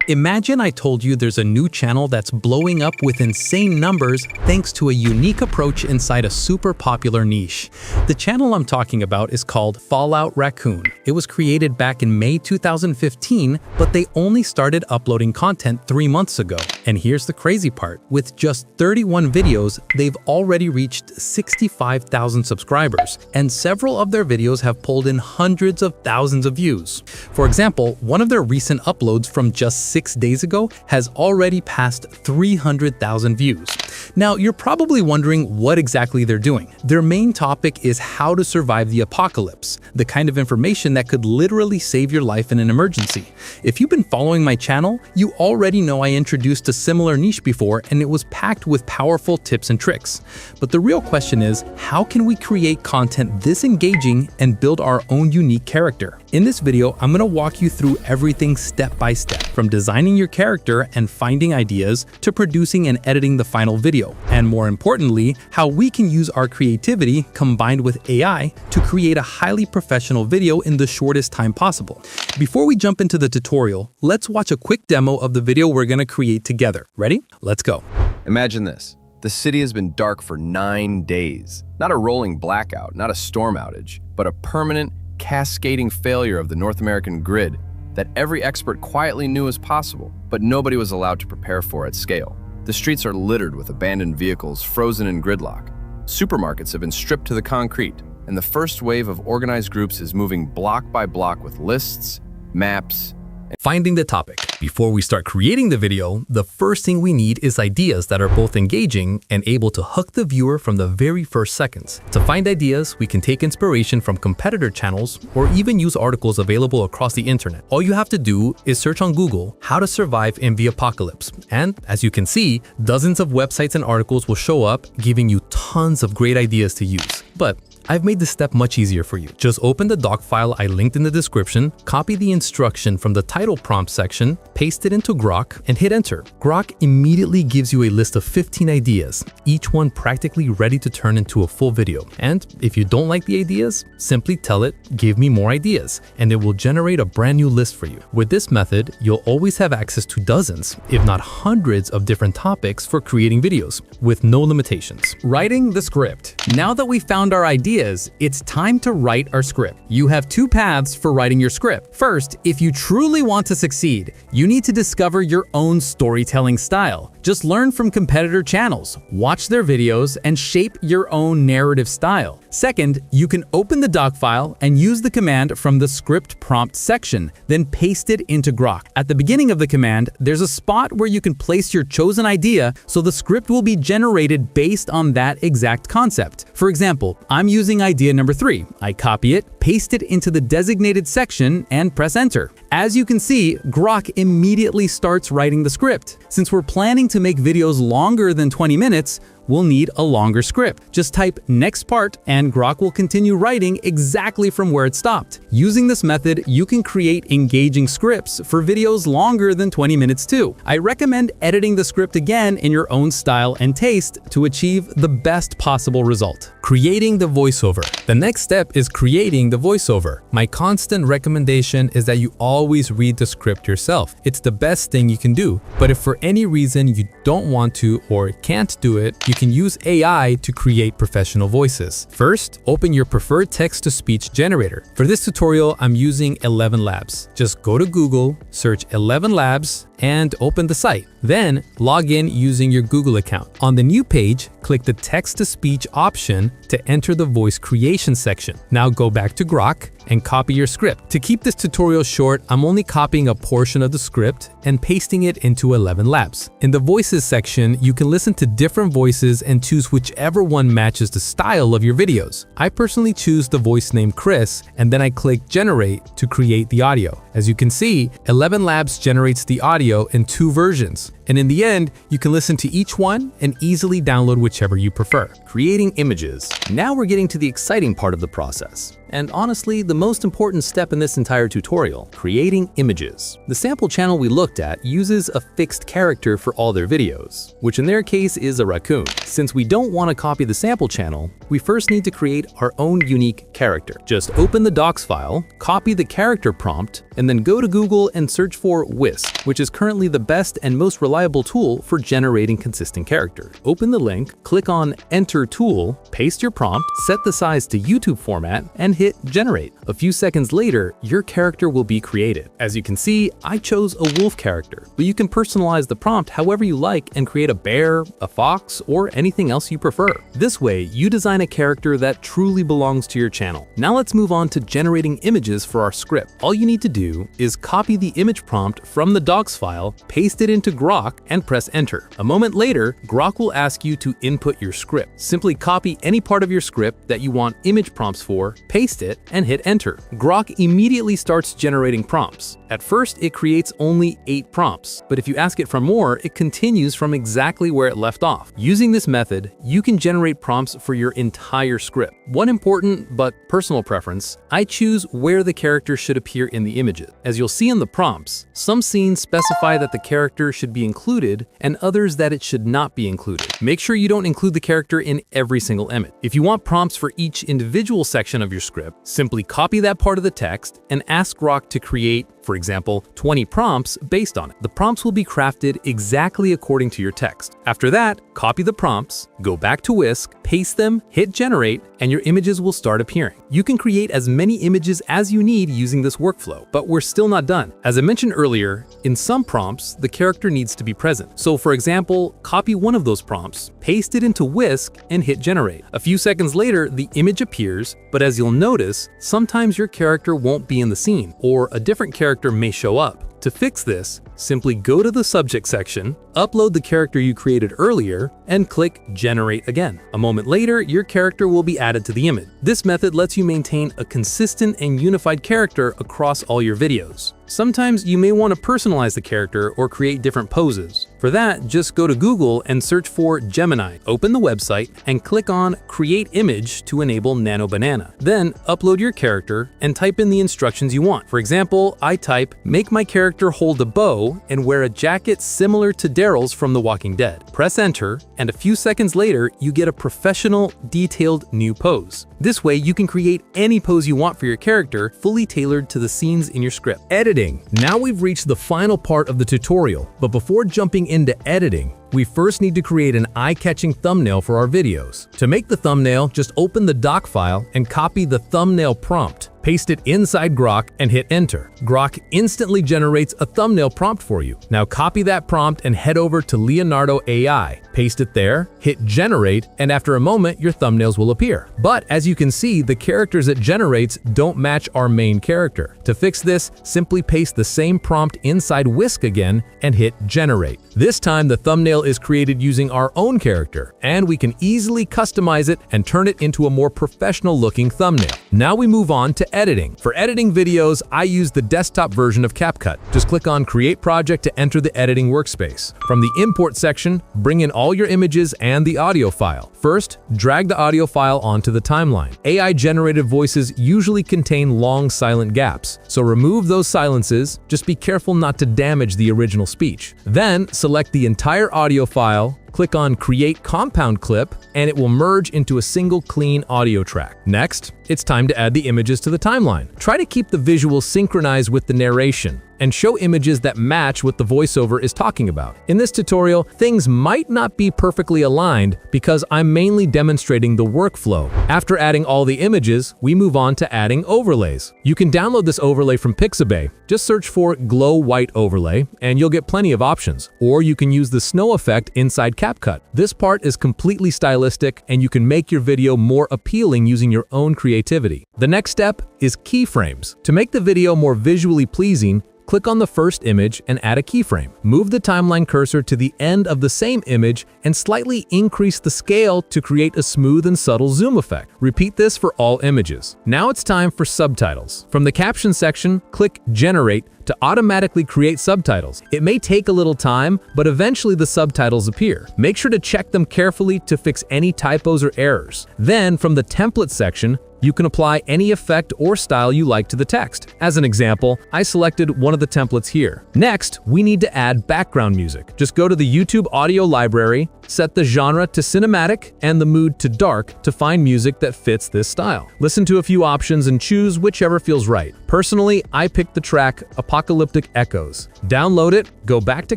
Imagine I told you there's a new channel that's blowing up with insane numbers thanks to a unique approach inside a super popular niche. The channel I'm talking about is called Fallout Raccoon. It was created back in May 2015, but they only started uploading content 3 months ago. And here's the crazy part. With just 31 videos, they've already reached 65,000 subscribers, and several of their videos have pulled in hundreds of thousands of views. For example, one of their recent uploads from just 6 days ago has already passed 300,000 views. Now, you're probably wondering what exactly they're doing. Their main topic is how to survive the apocalypse, the kind of information that could literally save your life in an emergency. If you've been following my channel, you already know I introduced a similar niche before, and it was packed with powerful tips and tricks. But the real question is, how can we create content this engaging and build our own unique character? In this video, I'm going to walk you through everything step by step, from designing your character and finding ideas to producing and editing the final video, and more importantly, how we can use our creativity combined with AI to create a highly professional video in the shortest time possible. Before we jump into the tutorial, let's watch a quick demo of the video we're going to create together. Ready? Let's go. Imagine this. The city has been dark for 9 days. Not a rolling blackout, not a storm outage, but a permanent, cascading failure of the North American grid that every expert quietly knew was possible, but nobody was allowed to prepare for at scale. The streets are littered with abandoned vehicles frozen in gridlock. Supermarkets have been stripped to the concrete, and the first wave of organized groups is moving block by block with lists, maps, Finding the topic. Before we start creating the video, the first thing we need is ideas that are both engaging and able to hook the viewer from the very first seconds. To find ideas, we can take inspiration from competitor channels or even use articles available across the internet. All you have to do is search on Google how to survive in the apocalypse. And as you can see, dozens of websites and articles will show up, giving you tons of great ideas to use. But I've made this step much easier for you. Just open the doc file I linked in the description, copy the instruction from the title prompt section, paste it into Grok, and hit enter. Grok immediately gives you a list of 15 ideas, each one practically ready to turn into a full video. And if you don't like the ideas, simply tell it, give me more ideas, and it will generate a brand new list for you. With this method, you'll always have access to dozens, if not hundreds of different topics for creating videos, with no limitations. Writing the script. Now that we found our ideas, it's time to write our script. You have 2 paths for writing your script. First, if you truly want to succeed, you need to discover your own storytelling style. Just learn from competitor channels, watch their videos, and shape your own narrative style. Second, you can open the doc file and use the command from the script prompt section, then paste it into Grok. At the beginning of the command, there's a spot where you can place your chosen idea, so the script will be generated based on that exact concept. For example, I'm using idea number 3. I copy it, paste it into the designated section, and press enter. As you can see, Grok immediately starts writing the script. Since we're planning to make videos longer than 20 minutes, we'll need a longer script. Just type next part and Grok will continue writing exactly from where it stopped. Using this method, you can create engaging scripts for videos longer than 20 minutes too. I recommend editing the script again in your own style and taste to achieve the best possible result. Creating the voiceover. The next step is creating the voiceover. My constant recommendation is that you always read the script yourself. It's the best thing you can do. But if for any reason you don't want to or can't do it, you can use AI to create professional voices. First, open your preferred text-to-speech generator. For this tutorial, I'm using 11 Labs. Just go to Google, search 11 Labs, and open the site. Then, log in using your Google account. On the new page, click the text-to-speech option to enter the voice creation section. Now go back to Grok and copy your script. To keep this tutorial short, I'm only copying a portion of the script and pasting it into 11 Labs. In the voices section, you can listen to different voices and choose whichever one matches the style of your videos. I personally choose the voice named Chris, and then I click generate to create the audio. As you can see, 11 Labs generates the audio in 2 versions. And in the end, you can listen to each one and easily download whichever you prefer. Creating images. Now we're getting to the exciting part of the process. And honestly, the most important step in this entire tutorial, creating images. The sample channel we looked at uses a fixed character for all their videos, which in their case is a raccoon. Since we don't want to copy the sample channel, we first need to create our own unique character. Just open the docs file, copy the character prompt, and then go to Google and search for Whisk, which is currently the best and most reliable tool for generating consistent character. Open the link, click on Enter Tool, paste your prompt, set the size to YouTube format, and hit Generate. A few seconds later, your character will be created. As you can see, I chose a wolf character, but you can personalize the prompt however you like and create a bear, a fox, or anything else you prefer. This way, you design a character that truly belongs to your channel. Now let's move on to generating images for our script. All you need to do is copy the image prompt from the docs file, paste it into Grok, and press Enter. A moment later, Grok will ask you to input your script. Simply copy any part of your script that you want image prompts for, paste it, and hit Enter. Grok immediately starts generating prompts. At first, it creates only 8 prompts, but if you ask it for more, it continues from exactly where it left off. Using this method, you can generate prompts for your entire script. One important but personal preference, I choose where the character should appear in the images. As you'll see in the prompts, some scenes specify that the character should be included and others that it should not be included. Make sure you don't include the character in every single image. If you want prompts for each individual section of your script, simply copy that part of the text and ask Grok to create, for example, 20 prompts based on it. The prompts will be crafted exactly according to your text. After that, copy the prompts, go back to Whisk, paste them, hit Generate, and your images will start appearing. You can create as many images as you need using this workflow, but we're still not done. As I mentioned earlier, in some prompts, the character needs to be present. So for example, copy one of those prompts, paste it into Whisk, and hit Generate. A few seconds later, the image appears, but as you'll notice, sometimes your character won't be in the scene, or a different character may show up. To fix this, simply go to the subject section, upload the character you created earlier, and click Generate again. A moment later, your character will be added to the image. This method lets you maintain a consistent and unified character across all your videos. Sometimes you may want to personalize the character or create different poses. For that, just go to Google and search for Gemini. Open the website and click on Create Image to enable Nano Banana. Then upload your character and type in the instructions you want. For example, I type, make my character hold a bow and wear a jacket similar to Daryl's from The Walking Dead. Press Enter, and a few seconds later, you get a professional, detailed new pose. This way, you can create any pose you want for your character, fully tailored to the scenes in your script. Editing. Now we've reached the final part of the tutorial, but before jumping into editing, we first need to create an eye-catching thumbnail for our videos. To make the thumbnail, just open the doc file and copy the thumbnail prompt. Paste it inside Grok and hit Enter. Grok instantly generates a thumbnail prompt for you. Now copy that prompt and head over to Leonardo AI. Paste it there, hit Generate, and after a moment, your thumbnails will appear. But as you can see, the characters it generates don't match our main character. To fix this, simply paste the same prompt inside Whisk again and hit Generate. This time, the thumbnail is created using our own character, and we can easily customize it and turn it into a more professional-looking thumbnail. Now we move on to editing. For editing videos, I use the desktop version of CapCut. Just click on Create Project to enter the editing workspace. From the Import section, bring in all your images and the audio file. First, drag the audio file onto the timeline. AI-generated voices usually contain long silent gaps, so remove those silences. Just be careful not to damage the original speech. Then, select the entire audio file, click on Create Compound Clip, and it will merge into a single clean audio track. Next, it's time to add the images to the timeline. Try to keep the visuals synchronized with the narration and show images that match what the voiceover is talking about. In this tutorial, things might not be perfectly aligned because I'm mainly demonstrating the workflow. After adding all the images, we move on to adding overlays. You can download this overlay from Pixabay. Just search for Glow White Overlay and you'll get plenty of options. Or you can use the snow effect inside CapCut. This part is completely stylistic and you can make your video more appealing using your own creativity. The next step is keyframes. To make the video more visually pleasing, click on the first image and add a keyframe. Move the timeline cursor to the end of the same image and slightly increase the scale to create a smooth and subtle zoom effect. Repeat this for all images. Now it's time for subtitles. From the caption section, click Generate to automatically create subtitles. It may take a little time, but eventually the subtitles appear. Make sure to check them carefully to fix any typos or errors. Then, from the template section, you can apply any effect or style you like to the text. As an example, I selected one of the templates here. Next, we need to add background music. Just go to the YouTube audio library, set the genre to cinematic and the mood to dark to find music that fits this style. Listen to a few options and choose whichever feels right. Personally, I picked the track Apocalyptic Echoes. Download it, go back to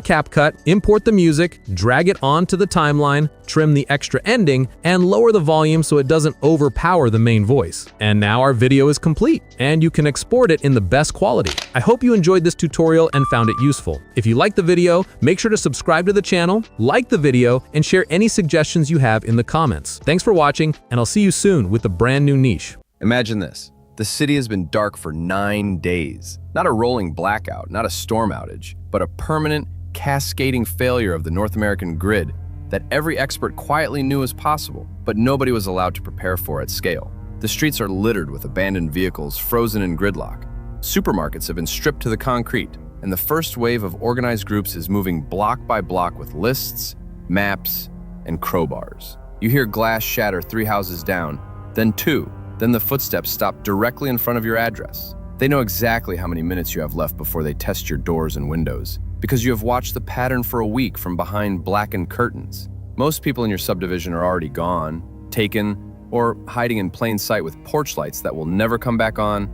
CapCut, import the music, drag it onto the timeline, trim the extra ending, and lower the volume so it doesn't overpower the main voice. And now our video is complete, and you can export it in the best quality. I hope you enjoyed this tutorial and found it useful. If you liked the video, make sure to subscribe to the channel, like the video, and share any suggestions you have in the comments. Thanks for watching, and I'll see you soon with a brand new niche. Imagine this. The city has been dark for 9 days. Not a rolling blackout, not a storm outage, but a permanent, cascading failure of the North American grid that every expert quietly knew was possible, but nobody was allowed to prepare for at scale. The streets are littered with abandoned vehicles frozen in gridlock. Supermarkets have been stripped to the concrete, and the first wave of organized groups is moving block by block with lists, maps, and crowbars. You hear glass shatter 3 houses down, then 2, then the footsteps stop directly in front of your address. They know exactly how many minutes you have left before they test your doors and windows, because you have watched the pattern for a week from behind blackened curtains. Most people in your subdivision are already gone, taken, or hiding in plain sight with porch lights that will never come back on,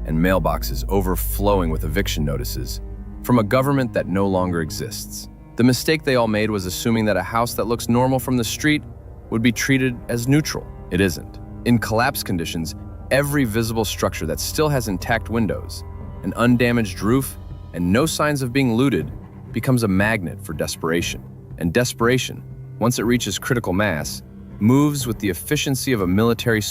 and mailboxes overflowing with eviction notices from a government that no longer exists. The mistake they all made was assuming that a house that looks normal from the street would be treated as neutral. It isn't. In collapse conditions, every visible structure that still has intact windows, an undamaged roof, and no signs of being looted becomes a magnet for desperation. And desperation, once it reaches critical mass, moves with the efficiency of a military